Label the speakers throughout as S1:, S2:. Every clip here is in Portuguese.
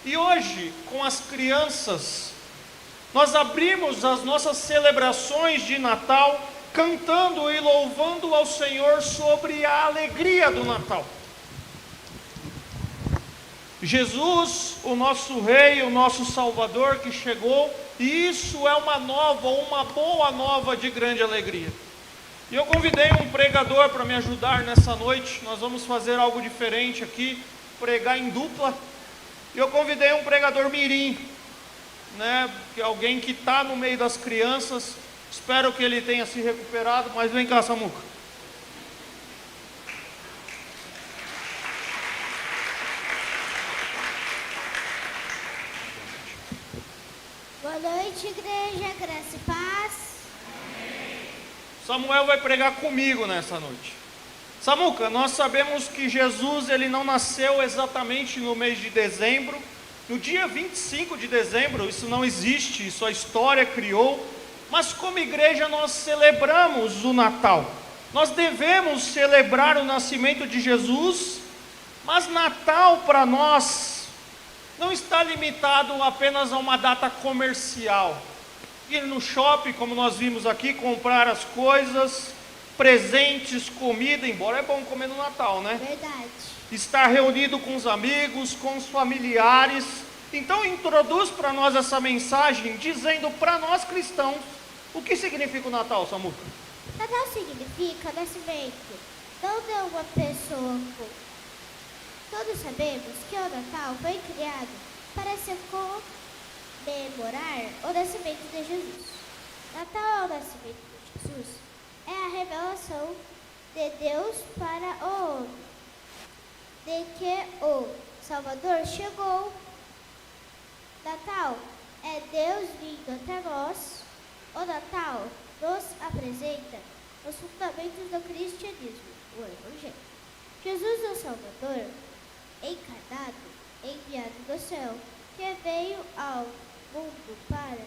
S1: E hoje, com as crianças, nós abrimos as nossas celebrações de Natal cantando e louvando ao Senhor sobre a alegria do Natal. Jesus, o nosso Rei, o nosso Salvador que chegou, e isso é uma boa nova de grande alegria. E eu convidei um pregador para me ajudar nessa noite. Nós vamos fazer algo diferente aqui, pregar em dupla. E eu convidei um pregador mirim, que é alguém que está no meio das crianças. Espero que ele tenha se recuperado, mas vem cá, Samuca.
S2: Boa noite, igreja, graça e paz.
S1: Samuel vai pregar comigo nessa noite. Samuca, nós sabemos que Jesus ele não nasceu exatamente no mês de dezembro. No dia 25 de dezembro, isso não existe, isso a história criou. Mas como igreja nós celebramos o Natal. Nós devemos celebrar o nascimento de Jesus, mas Natal para nós não está limitado apenas a uma data comercial. Ir no shopping, como nós vimos aqui, comprar as coisas, presentes, comida, embora é bom comer no Natal, né?
S2: Verdade.
S1: Estar reunido com os amigos, com os familiares. Então introduz para nós essa mensagem, dizendo para nós cristãos, o que significa o Natal, Samuca?
S2: Natal significa nascimento, não de uma pessoa. Todos sabemos que o Natal foi criado para se comemorar o nascimento de Jesus. Natal é o nascimento de Jesus. É a revelação de Deus para o homem, de que o Salvador chegou. Natal é Deus vindo até nós. O Natal nos apresenta os fundamentos do cristianismo, o Evangelho. Jesus, o Salvador, encarnado, enviado do céu, que veio ao mundo para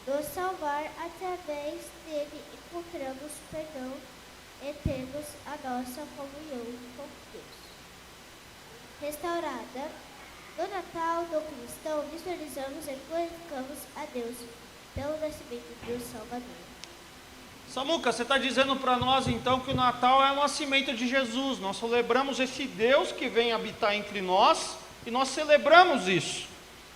S2: nos salvar. Através dele encontramos perdão e temos a nossa comunhão com Deus restaurada. No Natal do cristão, visualizamos e glorificamos a Deus pelo nascimento do Salvador.
S1: Samuca, você está dizendo para nós então que o Natal é o nascimento de Jesus. Nós celebramos esse Deus que vem habitar entre nós e nós celebramos isso.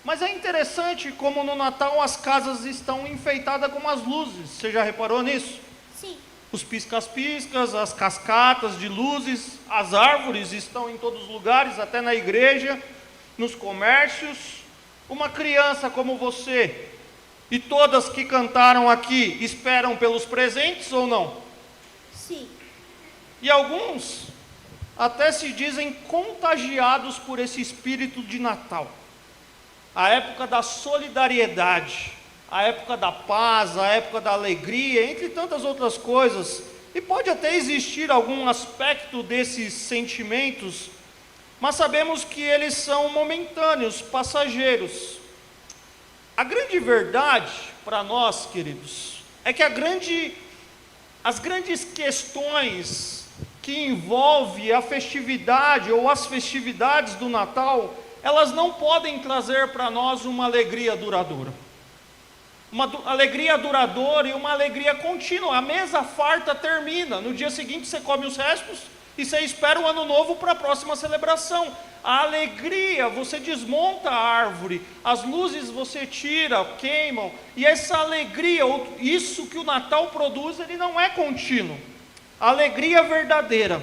S1: Mas é interessante como no Natal as casas estão enfeitadas com as luzes. Você já reparou nisso?
S2: Sim.
S1: Os piscas-piscas, as cascatas de luzes, as árvores estão em todos os lugares, até na igreja, nos comércios. Uma criança como você e todas que cantaram aqui esperam pelos presentes ou não?
S2: Sim.
S1: E alguns até se dizem contagiados por esse espírito de Natal. A época da solidariedade, a época da paz, a época da alegria, entre tantas outras coisas. E pode até existir algum aspecto desses sentimentos, mas sabemos que eles são momentâneos, passageiros. A grande verdade para nós, queridos, é que as grandes questões que envolvem a festividade ou as festividades do Natal, elas não podem trazer para nós uma alegria duradoura. Uma alegria duradoura e uma alegria contínua. A mesa farta termina, no dia seguinte você come os restos e você espera o ano novo para a próxima celebração. A alegria, você desmonta a árvore, as luzes você tira, queimam, e essa alegria, isso que o Natal produz, ele não é contínuo. A alegria verdadeira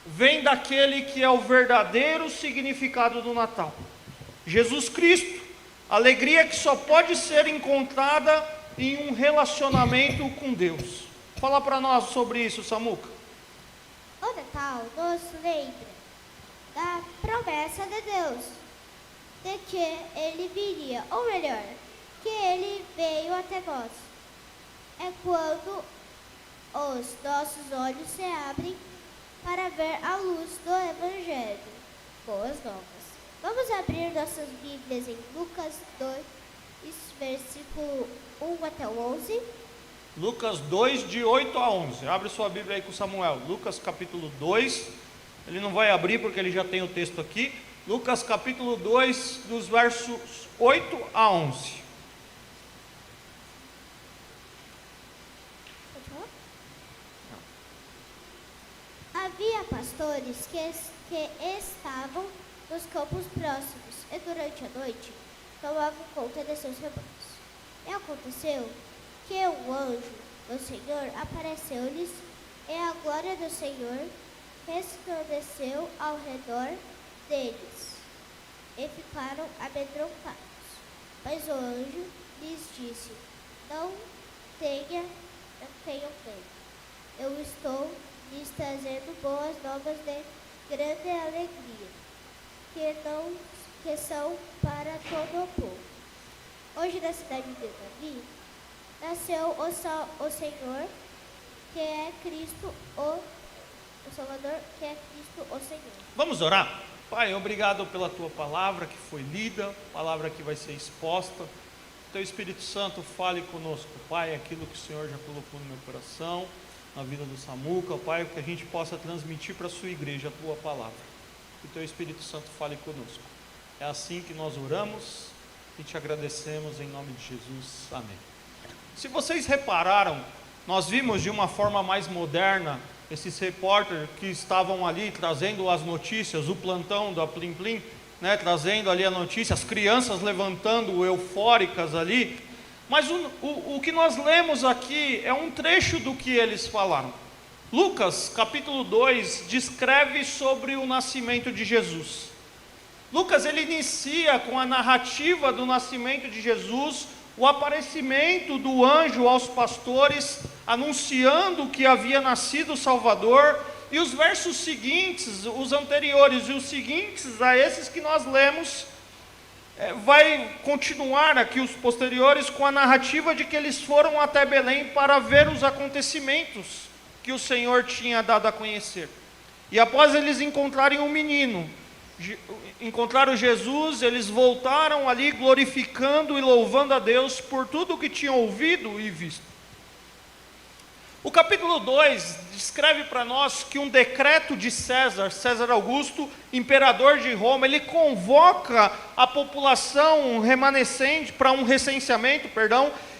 S1: vem daquele que é o verdadeiro significado do Natal, Jesus Cristo. Alegria que só pode ser encontrada em um relacionamento com Deus. Fala para nós sobre isso, Samuca.
S2: O Natal nos lembra da promessa de Deus, de que Ele viria, ou melhor, que Ele veio até nós. É quando os nossos olhos se abrem para ver a luz do Evangelho, boas novas. Vamos abrir nossas Bíblias em Lucas 2, versículo 1 até o 11.
S1: Lucas 2, de 8 a 11. Abre sua Bíblia aí com Samuel. Lucas capítulo 2. Ele não vai abrir porque ele já tem o texto aqui. Lucas capítulo 2, dos versos 8 a 11.
S2: Pode falar? Havia pastores que estavam nos campos próximos e durante a noite tomavam conta de seus rebanhos. E aconteceu que um anjo do Senhor apareceu-lhes e a glória do Senhor resplandeceu ao redor deles e ficaram amedrontados. Mas o anjo lhes disse: Não tenham medo. Eu estou lhes trazendo boas novas de grande alegria, que são para todo o povo. Hoje na cidade de Davi nasceu o Senhor, que é Cristo o Salvador, que é Cristo o Senhor.
S1: Vamos orar? Pai, obrigado pela tua palavra que foi lida, palavra que vai ser exposta. Teu Espírito Santo fale conosco, Pai, aquilo que o Senhor já colocou no meu coração, na vida do Samuca, Pai, que a gente possa transmitir para a sua igreja a tua palavra. Que o teu Espírito Santo fale conosco. É assim que nós oramos e te agradecemos em nome de Jesus. Amém. Se vocês repararam, nós vimos de uma forma mais moderna esses repórteres que estavam ali trazendo as notícias, o plantão da Plim Plim, né, trazendo ali a notícia, as crianças levantando eufóricas ali. Mas o que nós lemos aqui é um trecho do que eles falaram. Lucas, capítulo 2, descreve sobre o nascimento de Jesus. Lucas, ele inicia com a narrativa do nascimento de Jesus, o aparecimento do anjo aos pastores, anunciando que havia nascido o Salvador, e os versos seguintes, os anteriores e os seguintes a esses que nós lemos, vai continuar aqui os posteriores com a narrativa de que eles foram até Belém para ver os acontecimentos que o Senhor tinha dado a conhecer. E após eles encontrarem um menino, encontraram Jesus, eles voltaram ali glorificando e louvando a Deus por tudo o que tinham ouvido e visto. O capítulo 2 descreve para nós que um decreto de César Augusto, imperador de Roma, ele convoca a população remanescente para um recenseamento,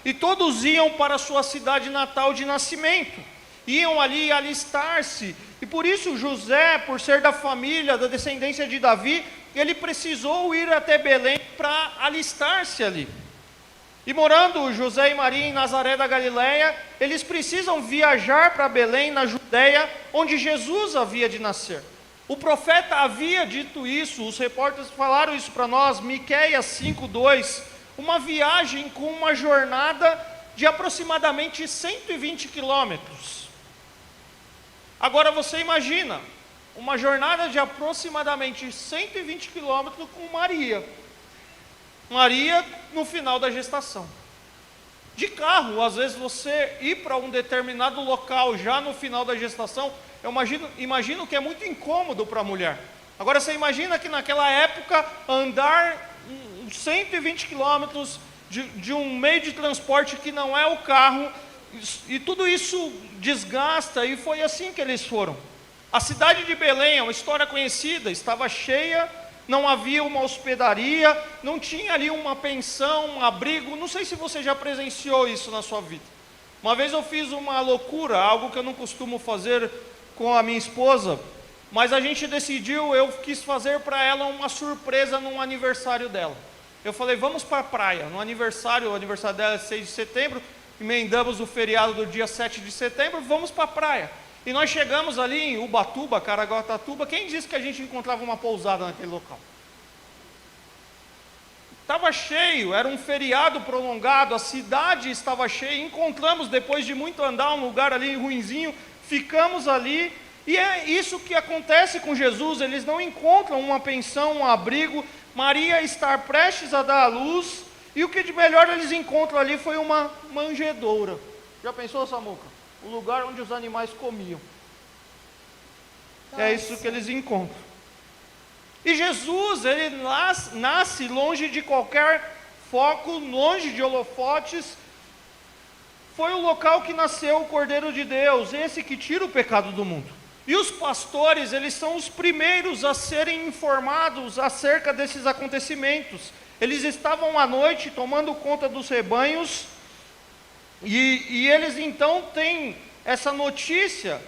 S1: e todos iam para a sua cidade natal de nascimento. Iam ali alistar-se, e por isso José, por ser da família, da descendência de Davi, ele precisou ir até Belém para alistar-se ali. E morando José e Maria em Nazaré da Galileia, eles precisam viajar para Belém, na Judeia, onde Jesus havia de nascer. O profeta havia dito isso, os repórteres falaram isso para nós, Miqueias 5:2, uma viagem com uma jornada de aproximadamente 120 quilômetros. Agora você imagina, uma jornada de aproximadamente 120 quilômetros com Maria no final da gestação. De carro, às vezes você ir para um determinado local já no final da gestação, eu imagino que é muito incômodo para a mulher. Agora você imagina que naquela época andar 120 quilômetros de um meio de transporte que não é o carro, e tudo isso desgasta, e foi assim que eles foram. A cidade de Belém, é uma história conhecida, estava cheia, não havia uma hospedaria, não tinha ali uma pensão, um abrigo. Não sei se você já presenciou isso na sua vida. Uma vez eu fiz uma loucura, algo que eu não costumo fazer com a minha esposa, mas a gente decidiu, eu quis fazer para ela uma surpresa num aniversário dela. Eu falei, vamos para a praia, o aniversário dela é 6 de setembro, emendamos o feriado do dia 7 de setembro, vamos para a praia. E nós chegamos ali em Ubatuba, Caraguatatuba. Quem disse que a gente encontrava uma pousada naquele local? Estava cheio, era um feriado prolongado, a cidade estava cheia. Encontramos, depois de muito andar, um lugar ali ruinzinho, ficamos ali. E é isso que acontece com Jesus, eles não encontram uma pensão, um abrigo. Maria está prestes a dar à luz, e o que de melhor eles encontram ali foi uma manjedoura. Já pensou, Samuca? O lugar onde os animais comiam. Nossa. É isso que eles encontram. E Jesus, ele nasce longe de qualquer foco, longe de holofotes. Foi o local que nasceu o Cordeiro de Deus, esse que tira o pecado do mundo. E os pastores, eles são os primeiros a serem informados acerca desses acontecimentos. Eles estavam à noite tomando conta dos rebanhos, e eles então têm essa notícia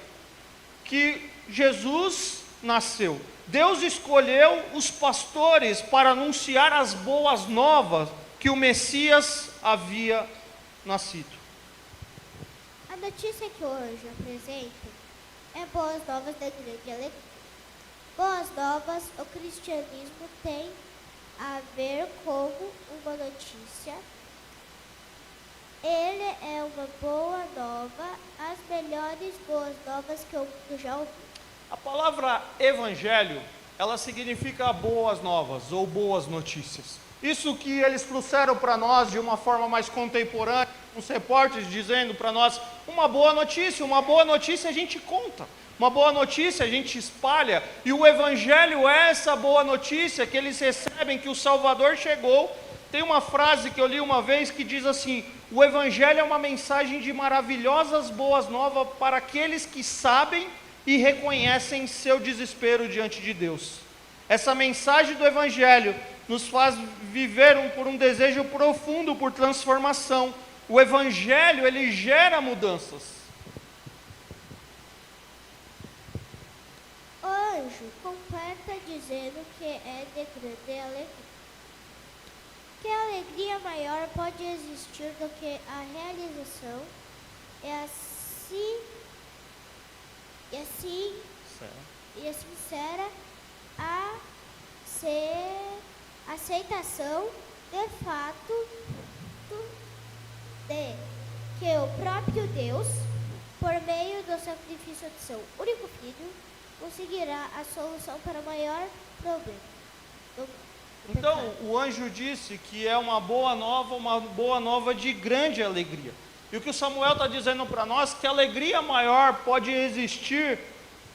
S1: que Jesus nasceu. Deus escolheu os pastores para anunciar as boas novas que o Messias havia nascido.
S2: A notícia que hoje apresento é boas novas da grande alegria. Boas novas, o cristianismo tem a ver como uma notícia. Ele é uma boa nova, as melhores boas novas que eu já ouvi.
S1: A palavra evangelho, ela significa boas novas ou boas notícias. Isso que eles trouxeram para nós de uma forma mais contemporânea, uns repórteres dizendo para nós, uma boa notícia a gente conta, uma boa notícia a gente espalha, e o evangelho é essa boa notícia que eles recebem, que o Salvador chegou. Tem uma frase que eu li uma vez que diz assim: o evangelho é uma mensagem de maravilhosas boas novas para aqueles que sabem e reconhecem seu desespero diante de Deus. Essa mensagem do evangelho nos faz viver por um desejo profundo por transformação. O evangelho, ele gera mudanças.
S2: O anjo completa dizendo que é de grande alegria. Que alegria maior pode existir do que a realização e a sincera aceitação de fato de que o próprio Deus, por meio do sacrifício de seu único filho, conseguirá a solução para o maior problema do mundo.
S1: Então, o anjo disse que é uma boa nova de grande alegria. E o que o Samuel está dizendo para nós, que alegria maior pode existir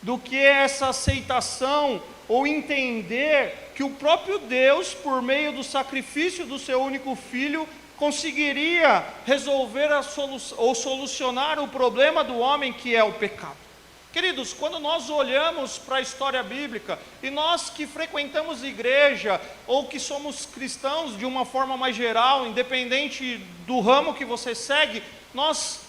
S1: do que essa aceitação ou entender que o próprio Deus, por meio do sacrifício do seu único filho, conseguiria resolver ou solucionar o problema do homem, que é o pecado. Queridos, quando nós olhamos para a história bíblica, e nós que frequentamos igreja, ou que somos cristãos de uma forma mais geral, independente do ramo que você segue, nós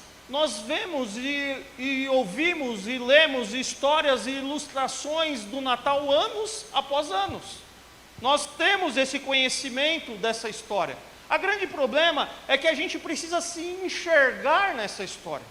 S1: vemos e ouvimos e lemos histórias e ilustrações do Natal anos após anos. Nós temos esse conhecimento dessa história. O grande problema é que a gente precisa se enxergar nessa história.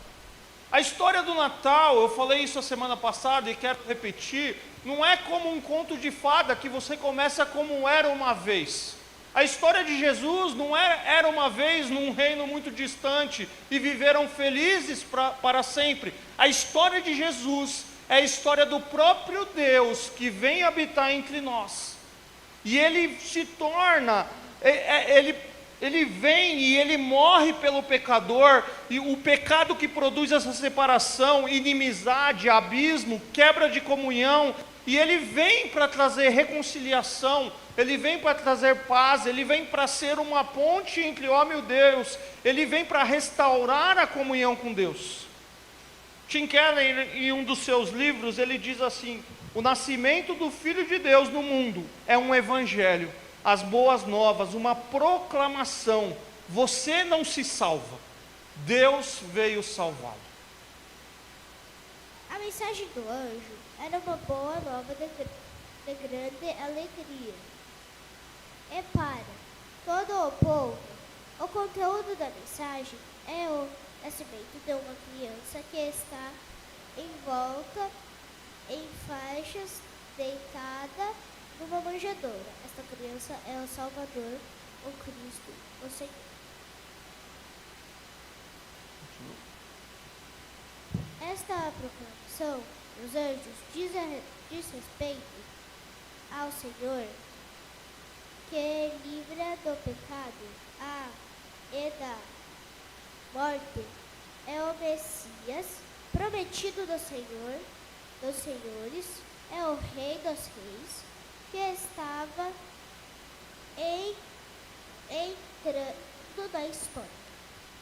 S1: A história do Natal, eu falei isso a semana passada e quero repetir, não é como um conto de fada que você começa como era uma vez. A história de Jesus não era uma vez num reino muito distante e viveram felizes para sempre. A história de Jesus é a história do próprio Deus que vem habitar entre nós. E ele se torna, ele vem e ele morre pelo pecador, e o pecado que produz essa separação, inimizade, abismo, quebra de comunhão, e ele vem para trazer reconciliação, ele vem para trazer paz, ele vem para ser uma ponte entre homem e Deus, ele vem para restaurar a comunhão com Deus. Tim Keller, em um dos seus livros, ele diz assim: o nascimento do Filho de Deus no mundo é um evangelho, as boas novas, uma proclamação. Você não se salva, Deus veio salvá-lo.
S2: A mensagem do anjo era uma boa nova de grande alegria. E para todo o povo, o conteúdo da mensagem é o nascimento de uma criança que está envolta em faixas, deitada numa manjedoura. Esta criança é o Salvador, o Cristo, o Senhor. Esta proclamação dos anjos diz respeito ao Senhor, que livra do pecado e da morte. É o Messias prometido do Senhor, dos senhores, é o Rei dos reis, que estava entrando na história.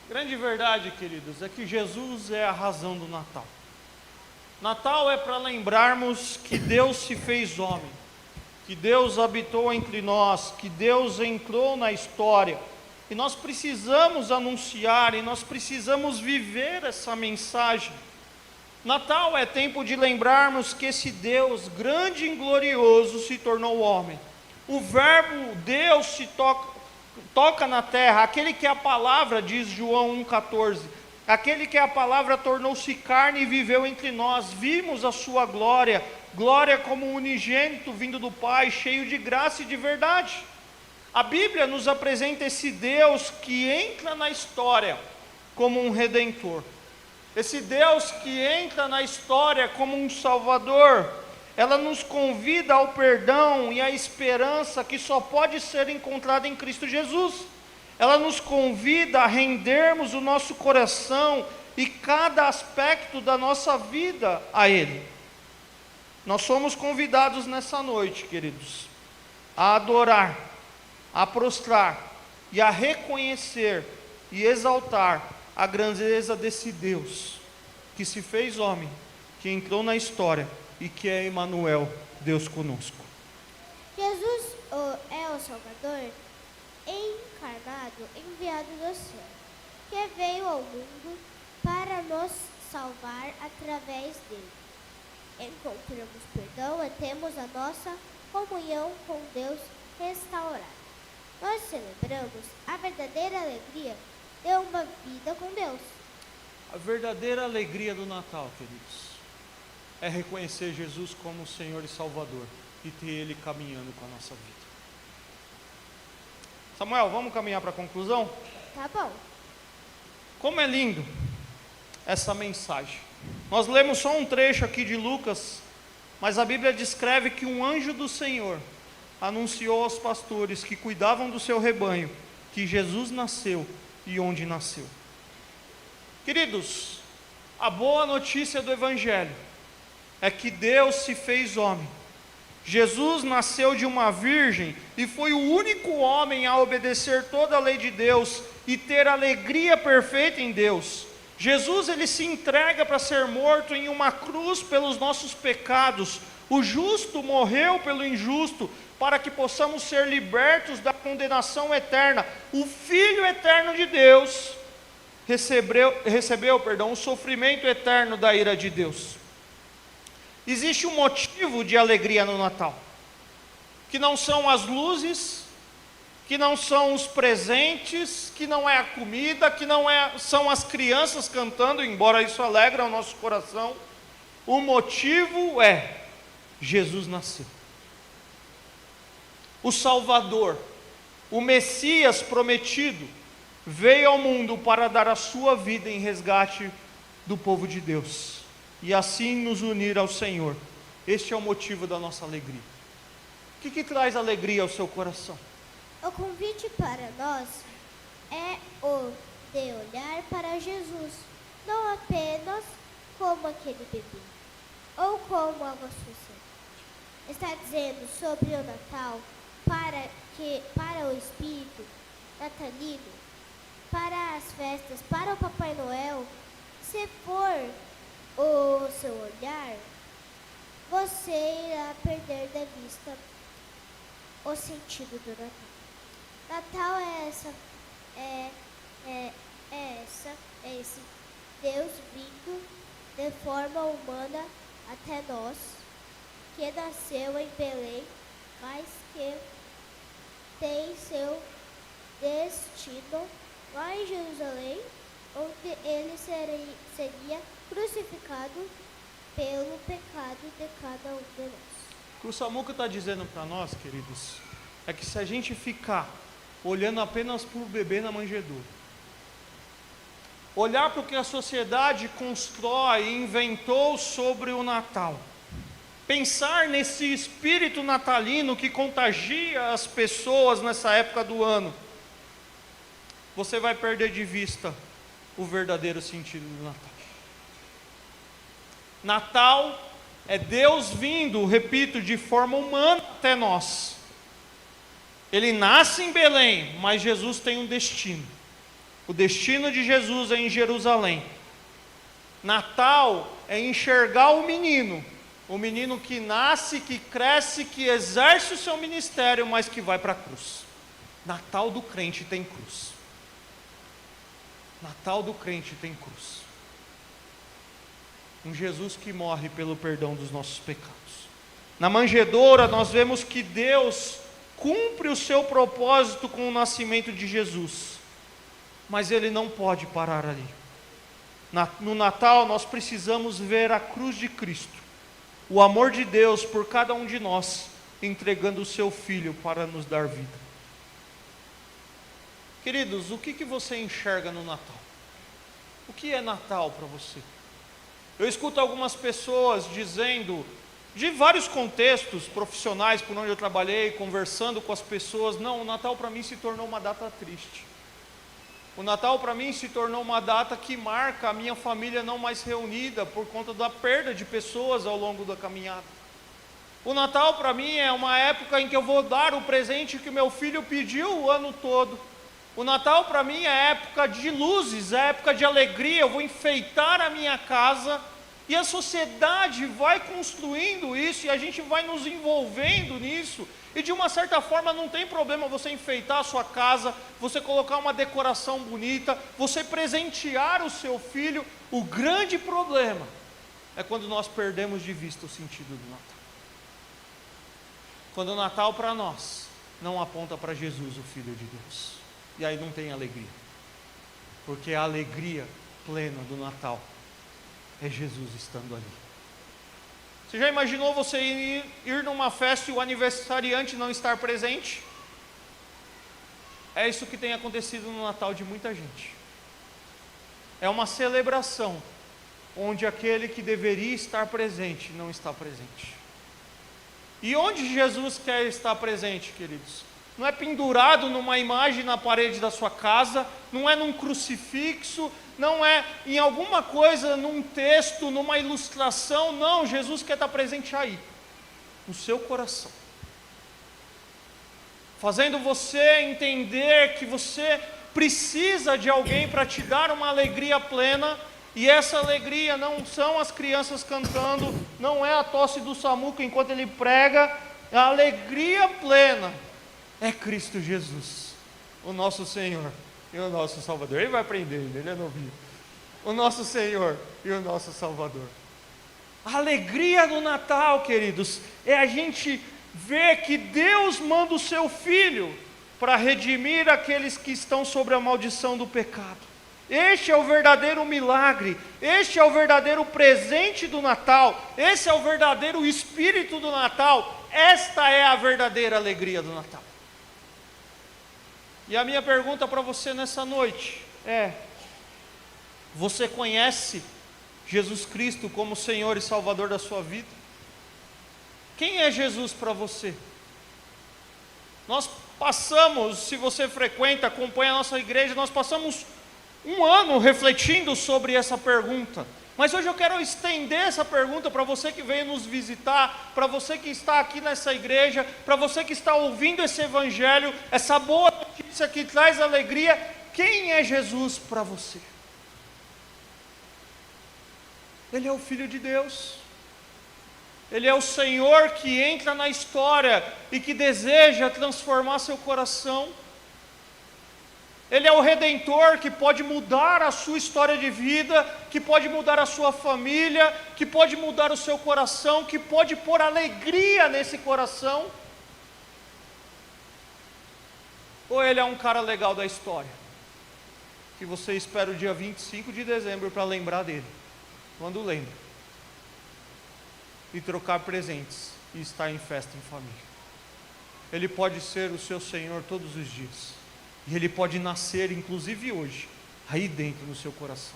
S1: Grande verdade, queridos, é que Jesus é a razão do Natal. Natal é para lembrarmos que Deus se fez homem, que Deus habitou entre nós, que Deus entrou na história. E nós precisamos anunciar, e nós precisamos viver essa mensagem. Natal é tempo de lembrarmos que esse Deus grande e glorioso se tornou homem. O verbo Deus se toca na terra, aquele que é a palavra, diz João 1,14. Aquele que é a palavra tornou-se carne e viveu entre nós. Vimos a sua glória, glória como unigênito vindo do Pai, cheio de graça e de verdade. A Bíblia nos apresenta esse Deus que entra na história como um redentor. Esse Deus que entra na história como um salvador. Ela nos convida ao perdão e à esperança que só pode ser encontrada em Cristo Jesus. Ela nos convida a rendermos o nosso coração e cada aspecto da nossa vida a Ele. Nós somos convidados nessa noite, queridos, a adorar, a prostrar e a reconhecer e exaltar a grandeza desse Deus que se fez homem, que entrou na história e que é Emmanuel, Deus conosco.
S2: Jesus é o Salvador encarnado, enviado do céu, que veio ao mundo para nos salvar através dele. Encontramos perdão e temos a nossa comunhão com Deus restaurada. Nós celebramos a verdadeira alegria de uma vida com Deus.
S1: A verdadeira alegria do Natal, queridos, é reconhecer Jesus como Senhor e Salvador e ter Ele caminhando com a nossa vida. Samuel, vamos caminhar para a conclusão?
S2: Tá bom.
S1: Como é lindo essa mensagem. Nós lemos só um trecho aqui de Lucas, mas a Bíblia descreve que um anjo do Senhor anunciou aos pastores que cuidavam do seu rebanho que Jesus nasceu e onde nasceu. Queridos, a boa notícia do Evangelho é que Deus se fez homem. Jesus nasceu de uma virgem e foi o único homem a obedecer toda a lei de Deus e ter alegria perfeita em Deus. Jesus, ele se entrega para ser morto em uma cruz pelos nossos pecados. O justo morreu pelo injusto para que possamos ser libertos da condenação eterna. O Filho eterno de Deus recebeu o sofrimento eterno da ira de Deus. Existe um motivo de alegria no Natal, que não são as luzes, que não são os presentes, que não é a comida, que não são as crianças cantando, embora isso alegre o nosso coração. O motivo é: Jesus nasceu. O Salvador, o Messias prometido, veio ao mundo para dar a sua vida em resgate do povo de Deus e assim nos unir ao Senhor. Este é o motivo da nossa alegria. O que traz alegria ao seu coração?
S2: O convite para nós é o de olhar para Jesus, não apenas como aquele bebê ou como algo sucessante. Está dizendo sobre o Natal para o espírito natalino, para as festas, para o Papai Noel. Se for o seu olhar, você irá perder da vista o sentido do Natal. Natal é esse Deus vindo de forma humana até nós, que nasceu em Belém, mas que tem seu destino lá em Jerusalém, onde ele seria crucificado pelo pecado de cada um de nós.
S1: O que o Samuca está dizendo para nós, queridos, é que se a gente ficar olhando apenas para o bebê na manjedoura, olhar para o que a sociedade constrói e inventou sobre o Natal, pensar nesse espírito natalino que contagia as pessoas nessa época do ano, você vai perder de vista o verdadeiro sentido do Natal. Natal é Deus vindo, repito, de forma humana até nós. Ele nasce em Belém, mas Jesus tem um destino. O destino de Jesus é em Jerusalém. Natal é enxergar o menino que nasce, que cresce, que exerce o seu ministério, mas que vai para a cruz. Natal do crente tem cruz. Natal do crente tem cruz. Um Jesus que morre pelo perdão dos nossos pecados. Na manjedoura nós vemos que Deus cumpre o seu propósito com o nascimento de Jesus, mas Ele não pode parar ali. No Natal nós precisamos ver a cruz de Cristo, o amor de Deus por cada um de nós, entregando o seu Filho para nos dar vida. Queridos, o que você enxerga no Natal? O que é Natal para você? Eu escuto algumas pessoas dizendo, de vários contextos profissionais por onde eu trabalhei, conversando com as pessoas, não, o Natal para mim se tornou uma data triste. O Natal para mim se tornou uma data que marca a minha família não mais reunida por conta da perda de pessoas ao longo da caminhada. O Natal para mim é uma época em que eu vou dar o presente que meu filho pediu o ano todo. O Natal para mim é época de luzes, é época de alegria, eu vou enfeitar a minha casa, e a sociedade vai construindo isso, e a gente vai nos envolvendo nisso, e de uma certa forma não tem problema você enfeitar a sua casa, você colocar uma decoração bonita, você presentear o seu filho. O grande problema é quando nós perdemos de vista o sentido do Natal. Quando o Natal para nós não aponta para Jesus, o Filho de Deus. E aí não tem alegria, porque a alegria plena do Natal é Jesus estando ali. Você já imaginou você ir numa festa e o aniversariante não estar presente? É isso que tem acontecido no Natal de muita gente. É uma celebração onde aquele que deveria estar presente não está presente. E onde Jesus quer estar presente, queridos? Não é pendurado numa imagem na parede da sua casa, não é num crucifixo, não é em alguma coisa, num texto, numa ilustração, não, Jesus quer estar presente aí, no seu coração, fazendo você entender que você precisa de alguém para te dar uma alegria plena, e essa alegria não são as crianças cantando, não é a tosse do Samuca enquanto ele prega, a alegria plena é Cristo Jesus, o nosso Senhor e o nosso Salvador. Ele vai aprender, ele é novinho. O nosso Senhor e o nosso Salvador. A alegria do Natal, queridos, é a gente ver que Deus manda o seu Filho para redimir aqueles que estão sobre a maldição do pecado. Este é o verdadeiro milagre, este é o verdadeiro presente do Natal, esse é o verdadeiro espírito do Natal, esta é a verdadeira alegria do Natal. E a minha pergunta para você nessa noite é: você conhece Jesus Cristo como Senhor e Salvador da sua vida? Quem é Jesus para você? Nós passamos, se você frequenta, acompanha a nossa igreja, nós passamos um ano refletindo sobre essa pergunta. Mas hoje eu quero estender essa pergunta para você que veio nos visitar, para você que está aqui nessa igreja, para você que está ouvindo esse evangelho, essa boa notícia que traz alegria. Quem é Jesus para você? Ele é o Filho de Deus. Ele é o Senhor que entra na história e que deseja transformar seu coração. Ele é o Redentor que pode mudar a sua história de vida, que pode mudar a sua família, que pode mudar o seu coração, que pode pôr alegria nesse coração. Ou ele é um cara legal da história, que você espera o dia 25 de dezembro para lembrar dele, quando lembra, e trocar presentes e estar em festa em família. Ele pode ser o seu Senhor todos os dias. E Ele pode nascer, inclusive hoje, aí dentro no seu coração.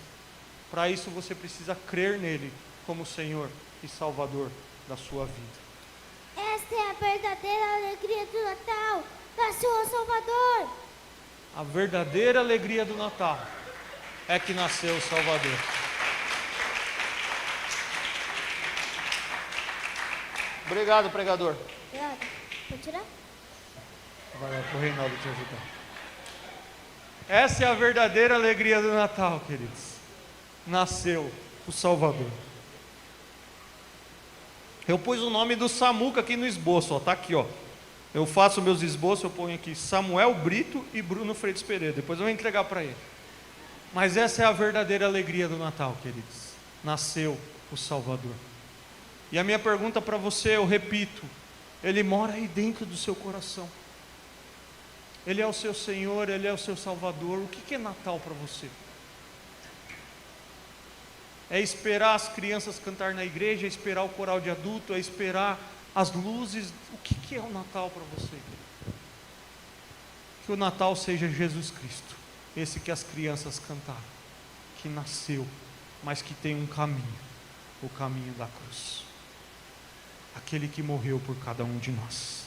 S1: Para isso você precisa crer nele como Senhor e Salvador da sua vida.
S2: Esta é a verdadeira alegria do Natal, nasceu o Salvador.
S1: A verdadeira alegria do Natal é que nasceu o Salvador. Obrigado, pregador.
S2: Obrigado. Pode tirar?
S1: Vai lá para o Reinaldo te ajudar. Essa é a verdadeira alegria do Natal, queridos. Nasceu o Salvador. Eu pus o nome do Samuca aqui no esboço, está aqui, ó. Eu faço meus esboços, eu ponho aqui Samuel Brito e Bruno Freitas Pereira. Depois eu vou entregar para ele. Mas essa é a verdadeira alegria do Natal, queridos. Nasceu o Salvador. E a minha pergunta para você, eu repito, Ele mora aí dentro do seu coração. Ele é o seu Senhor, Ele é o seu Salvador. O que é Natal para você? É esperar as crianças cantar na igreja, é esperar o coral de adulto, é esperar as luzes. O que é o Natal para você? Que o Natal seja Jesus Cristo, esse que as crianças cantaram, que nasceu, mas que tem um caminho, o caminho da cruz. Aquele que morreu por cada um de nós.